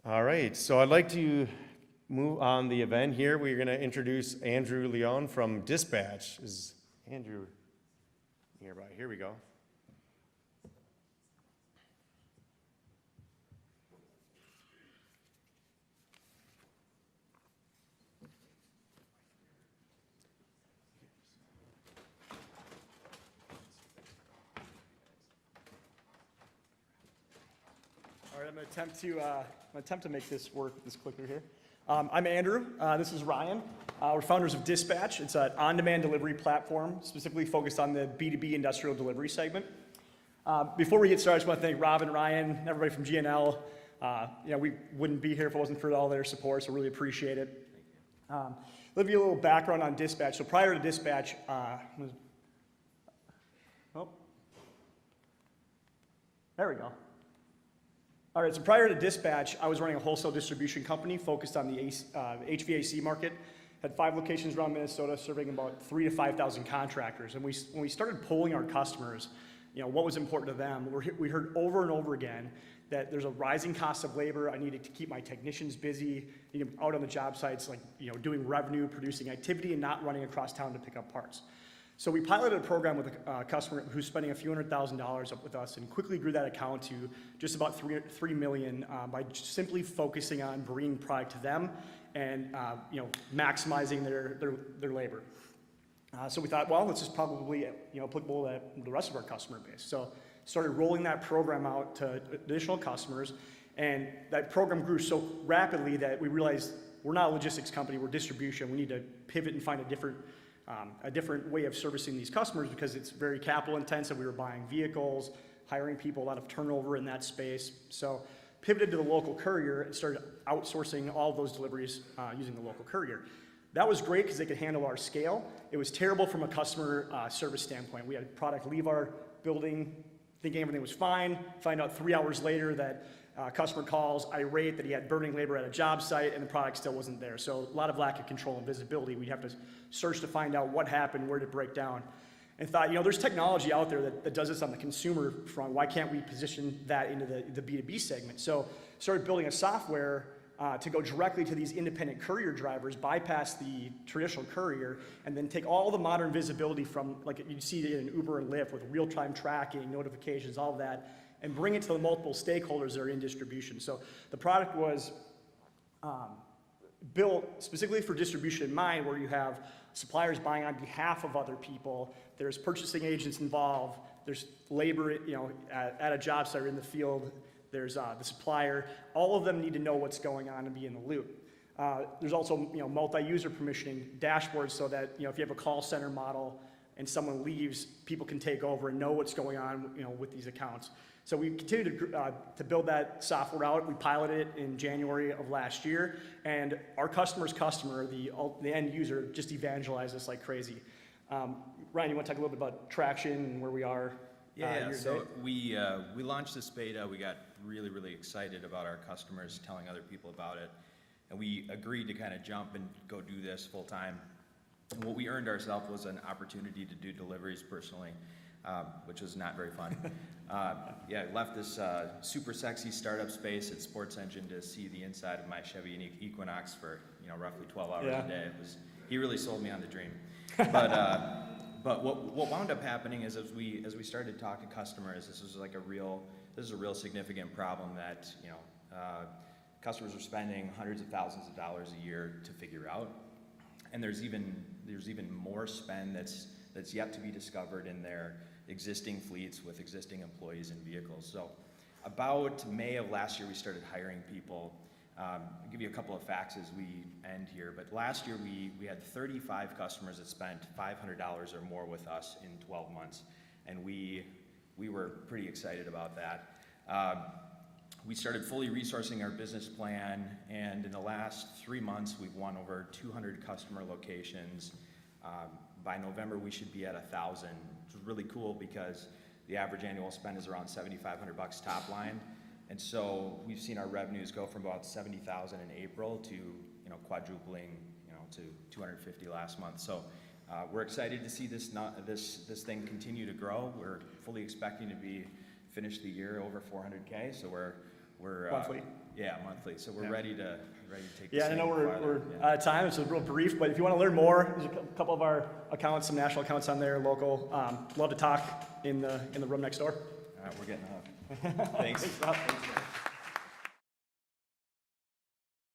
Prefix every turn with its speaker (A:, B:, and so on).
A: All right, so I'd like to move on the event here. We're going to introduce Andrew Leone from Dispatch. Is Andrew nearby? Here we go.
B: All right, I'm going to attempt to make this work with this clicker here. I'm Andrew. This is Ryan. We're founders of Dispatch. It's an on-demand delivery platform specifically focused on the B2B industrial delivery segment. Before we get started, I just want to thank Rob and Ryan, and everybody from GNL. We wouldn't be here if it wasn't for all their support, so really appreciate it. Let me give you a little background on Dispatch. So prior to Dispatch, there we go. All right, so prior to Dispatch, I was running a wholesale distribution company focused on the HVAC market. Had 5 locations around Minnesota, serving about 3,000 to 5,000 contractors. And when we started polling our customers, what was important to them, we heard over and over again that there's a rising cost of labor. I needed to keep my technicians busy, out on the job sites, doing revenue, producing activity, and not running across town to pick up parts. So we piloted a program with a customer who's spending a few $100,000 up with us and quickly grew that account to just about $3 million by simply focusing on bringing product to them and maximizing their labor. So we thought, well, this is probably applicable to the rest of our customer base. So started rolling that program out to additional customers, and that program grew so rapidly that we realized we're not a logistics company, we're distribution. We need to pivot and find a different way of servicing these customers because it's very capital intensive. We were buying vehicles, hiring people, a lot of turnover in that space. So pivoted to the local courier and started outsourcing all of those deliveries using the local courier. That was great because they could handle our scale. It was terrible from a customer service standpoint. We had product leave our building thinking everything was fine, find out 3 hours later that customer calls irate that he had burning labor at a job site and the product still wasn't there. So a lot of lack of control and visibility. We'd have to search to find out what happened, where did it break down. And thought, there's technology out there that does this on the consumer front. Why can't we position that into the B2B segment? So started building a software to go directly to these independent courier drivers, bypass the traditional courier, and then take all the modern visibility from, like you see it in Uber and Lyft with real-time tracking, notifications, all of that, and bring it to the multiple stakeholders that are in distribution. So the product was built specifically for distribution in mind, where you have suppliers buying on behalf of other people, there's purchasing agents involved, there's labor at a job site or in the field, there's the supplier. All of them need to know what's going on and be in the loop. There's also multi-user permissioning dashboards so that if you have a call center model and someone leaves, people can take over and know what's going on with these accounts. So we continued to build that software out. We piloted it in January of last year, and our customer's customer, the end user, just evangelized us like crazy. Ryan, you want to talk a little bit about traction and where we are?
C: So we launched this beta. We got really, really excited about our customers telling other people about it, and we agreed to kind of jump and go do this full time. And what we earned ourselves was an opportunity to do deliveries personally, which was not very fun. Left this super sexy startup space at Sports Engine to see the inside of my Chevy Equinox for roughly 12 hours a day. He really sold me on the dream. But what wound up happening is as we started to talk to customers, this is a real significant problem that customers are spending hundreds of thousands of dollars a year to figure out, and there's even more spend that's yet to be discovered in their existing fleets with existing employees and vehicles. So about May of last year, we started hiring people. I'll give you a couple of facts as we end here, but last year we had 35 customers that spent $500 or more with us in 12 months, and we were pretty excited about that. We started fully resourcing our business plan, and in the last 3 months, we've won over 200 customer locations. By November, we should be at 1,000, which is really cool because the average annual spend is around $7,500 top line. And so we've seen our revenues go from about $70,000 in April to quadrupling to $250 last month. So we're excited to see this thing continue to grow. We're fully expecting to finish the year over $400K. So we're We're
B: Monthly.
C: Yeah, monthly. So we're
B: Yeah.
C: ready to take.
B: Yeah,
C: this
B: I know
C: thing
B: we're
C: farther.
B: out of time, so it's real brief, but if you want to learn more, there's a couple of our accounts, some national accounts on there, local. Love to talk in the room next door.
C: All right, we're getting up. Thanks.
B: Thanks, Rob. Thanks, Rob.